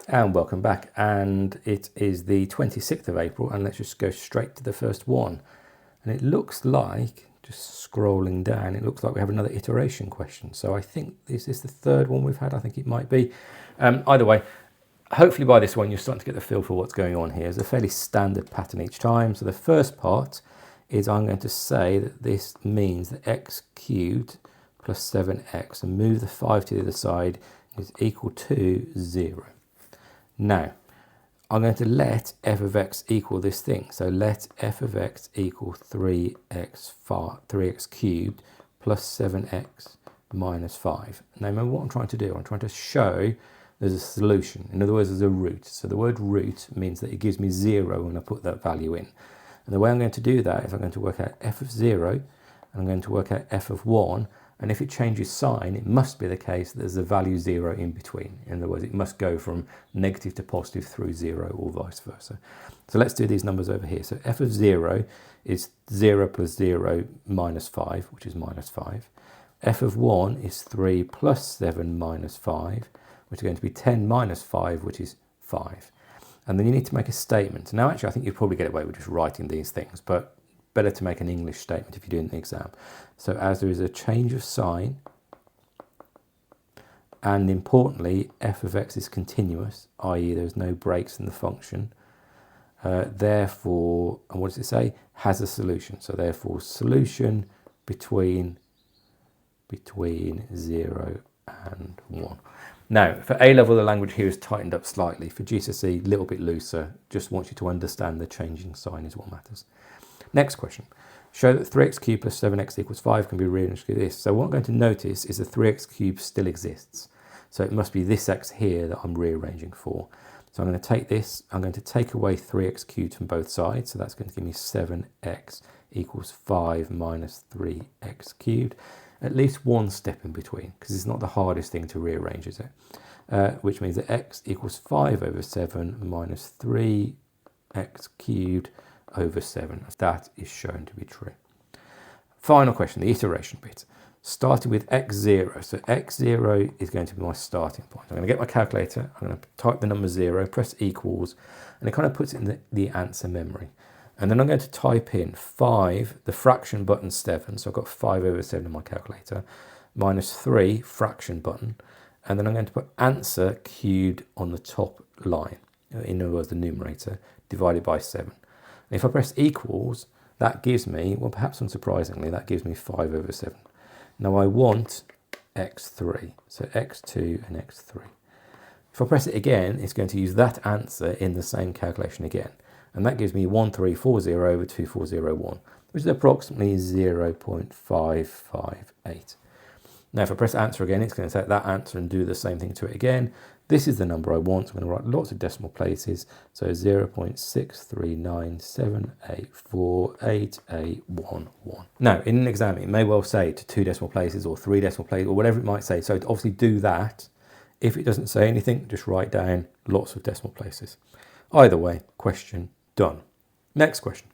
And welcome back. And it is the 26th of April, and let's just go straight to the first one. And it looks like, just scrolling down, it looks like we have another iteration question. So I think, is this the third one we've had? I think it might be. Either way, hopefully by this one you're starting to get the feel for what's going on here. It's a fairly standard pattern each time. So the first part is I'm going to say that this means that x cubed plus 7x, and move the 5 to the other side, is equal to 0. Now, I'm going to let f of x equal this thing. So let f of x equal 3x cubed plus 7x minus 5. Now, remember what I'm trying to do? I'm trying to show there's a solution. In other words, there's a root. So the word root means that it gives me 0 when I put that value in. And the way I'm going to do that is I'm going to work out f of 0, and I'm going to work out f of 1. And if it changes sign, it must be the case that there's a value 0 in between. In other words, it must go from negative to positive through 0 or vice versa. So let's do these numbers over here. So f of 0 is 0 plus 0 minus 5, which is minus 5. F of 1 is 3 plus 7 minus 5, which is going to be 10 minus 5, which is 5. And then you need to make a statement. Now, actually, I think you'd probably get away with just writing these things, but better to make an English statement if you're doing the exam. So as there is a change of sign, and importantly, f of x is continuous, i.e. there's no breaks in the function, therefore, and what does it say? Has a solution. So therefore, solution between 0 and 1. Now, for A-level, the language here is tightened up slightly. For GCSE, a little bit looser. Just want you to understand the changing sign is what matters. Next question. Show that 3x cubed plus 7x equals 5 can be rearranged like this. So what I'm going to notice is the 3x cubed still exists. So it must be this x here that I'm rearranging for. So I'm going to take this, I'm going to take away 3x cubed from both sides. So that's going to give me 7x equals 5 minus 3x cubed. At least one step in between, because it's not the hardest thing to rearrange, is it? Which means that x equals 5 over 7 minus 3x cubed over 7. That is shown to be true. Final question, the iteration bit. Starting with x0. So x0 is going to be my starting point. I'm going to get my calculator, I'm going to type the number 0, press equals, and it kind of puts it in the answer memory. And then I'm going to type in 5, the fraction button 7, so I've got 5 over 7 in my calculator, minus 3, fraction button, and then I'm going to put answer cubed on the top line, in other words, the numerator, divided by 7. And if I press equals, that gives me, well, perhaps unsurprisingly, that gives me 5 over 7. Now I want x3, so x2 and x3. If I press it again, it's going to use that answer in the same calculation again. And that gives me 1340 over 2401, which is approximately 0.558. Now, if I press answer again, it's going to take that answer and do the same thing to it again. This is the number I want, so I'm going to write lots of decimal places. So 0.639784881. Now, in an exam, it may well say to 2 decimal places or 3 decimal places or whatever it might say. So to obviously do that. If it doesn't say anything, just write down lots of decimal places. Either way, question done. Next question.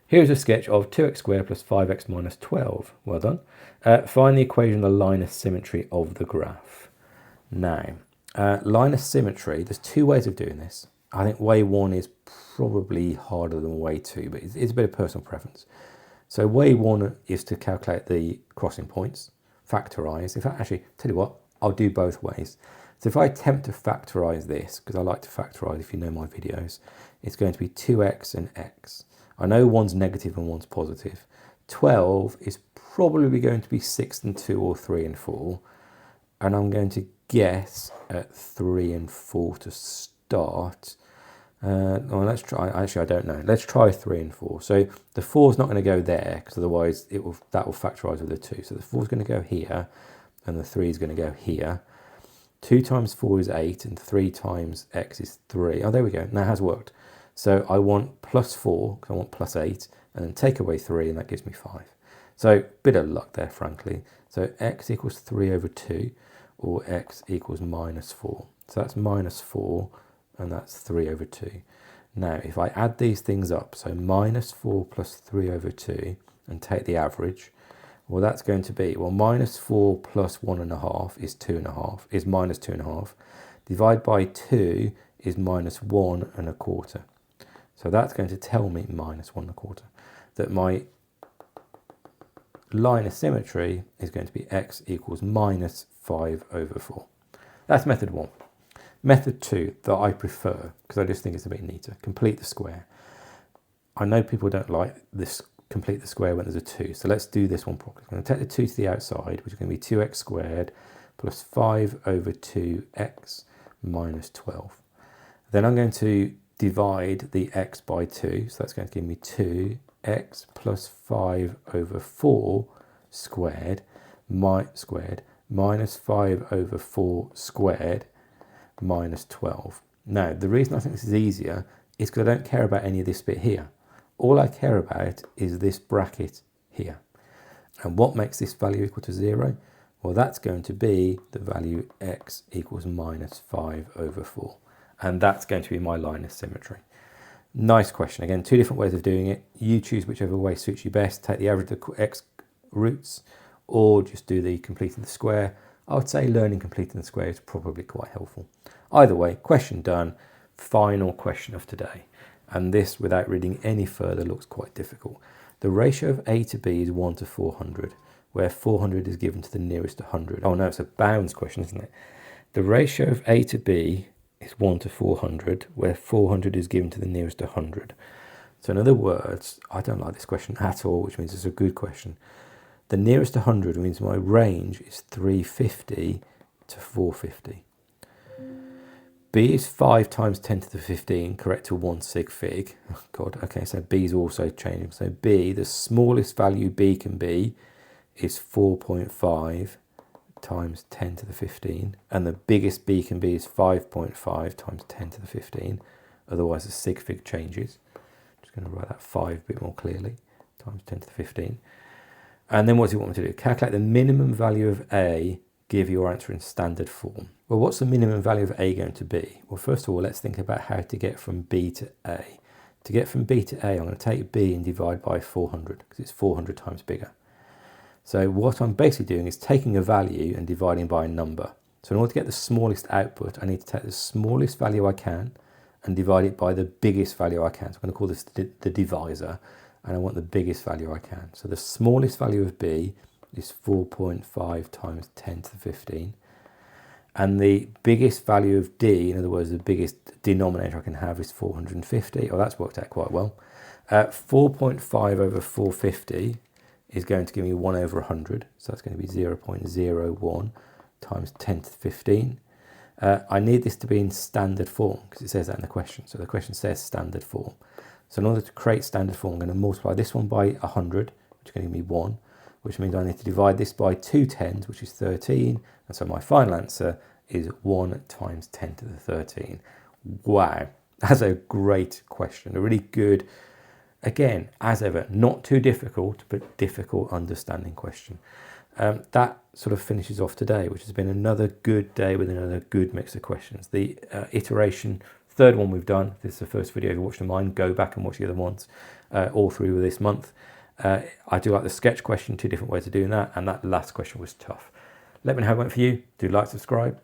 Here's a sketch of 2x squared plus 5x minus 12. Well done. Find the equation of the line of symmetry of the graph. Now, line of symmetry, there's 2 ways of doing this. I think way 1 is probably harder than way 2, but it's a bit of personal preference. So way 1 is to calculate the crossing points, factorise. In fact, actually, tell you what, I'll do both ways. So if I attempt to factorise this, because I like to factorise if you know my videos, it's going to be 2x and x. I know one's negative and one's positive. 12 is probably going to be 6 and 2 or 3 and 4. And I'm going to guess at 3 and 4 to start. Well, let's try, actually I don't know. Let's try 3 and 4. So the 4 is not going to go there, because otherwise that will factorise with the 2. So the 4 is going to go here, and the 3 is going to go here. 2 times 4 is 8, and 3 times x is 3. Oh, there we go. Now it has worked. So I want plus 4, because I want plus 8, and then take away 3, and that gives me 5. So bit of luck there, frankly. So x equals 3 over 2, or x equals minus 4. So that's minus 4, and that's 3 over 2. Now, if I add these things up, so minus 4 plus 3 over 2, and take the average, well, that's going to be, well, minus 4 plus 1.5 is 2.5, is minus 2.5, Divide by 2 is minus 1 1/4. So that's going to tell me minus 1 1/4, that my line of symmetry is going to be x equals minus 5/4. That's method 1. Method 2 that I prefer, because I just think it's a bit neater, complete the square. I know people don't like this complete the square when there's a 2, so let's do this one properly. I'm going to take the 2 to the outside, which is going to be 2x squared plus 5/2x minus 12. Then I'm going to divide the x by 2, so that's going to give me 2x plus 5/4 squared minus 5/4 squared minus 12. Now, the reason I think this is easier is because I don't care about any of this bit here. All I care about is this bracket here. And what makes this value equal to 0? Well, that's going to be the value x equals minus 5/4. And that's going to be my line of symmetry. Nice question. Again, 2 different ways of doing it. You choose whichever way suits you best. Take the average of the x roots, or just do the completing the square. I would say learning completing the square is probably quite helpful. Either way, question done. Final question of today. And this, without reading any further, looks quite difficult. The ratio of a to b is 1 to 400, where 400 is given to the nearest 100. Oh no, it's a bounds question, isn't it? The ratio of a to b is 1 to 400, where 400 is given to the nearest 100. So in other words, I don't like this question at all, which means it's a good question. The nearest 100 means my range is 350 to 450. B is 5 times 10 to the 15, correct to 1 sig fig. Oh God, okay, so B is also changing. So B, the smallest value B can be is 4.5 times 10 to the 15. And the biggest B can be is 5.5 times 10 to the 15. Otherwise the sig fig changes. I'm just going to write that 5 a bit more clearly, times 10 to the 15. And then what does he want me to do? Calculate the minimum value of A, give your answer in standard form. Well, what's the minimum value of A going to be? Well, first of all, let's think about how to get from B to A. To get from B to A, I'm going to take B and divide by 400, because it's 400 times bigger. So what I'm basically doing is taking a value and dividing by a number. So in order to get the smallest output, I need to take the smallest value I can and divide it by the biggest value I can. So I'm going to call this the divisor, and I want the biggest value I can. So the smallest value of B is 4.5 times 10 to the 15. And the biggest value of D, in other words, the biggest denominator I can have, is 450. Oh, that's worked out quite well. 4.5 over 450 is going to give me 1 over 100. So that's going to be 0.01 times 10 to the 15. I need this to be in standard form, because it says that in the question. So the question says standard form. So in order to create standard form, I'm going to multiply this one by 100, which is going to give me 1, which means I need to divide this by 2 tens, which is 13. And so my final answer is 1 times 10 to the 13. Wow, that's a great question. A really good, again, as ever, not too difficult, but difficult understanding question. That sort of finishes off today, which has been another good day with another good mix of questions. The iteration, third one we've done. This is the first video you've watched of mine. Go back and watch the other ones all through this month. I do like the sketch question, 2 different ways of doing that, and that last question was tough. Let me know how it went for you. Do like, subscribe,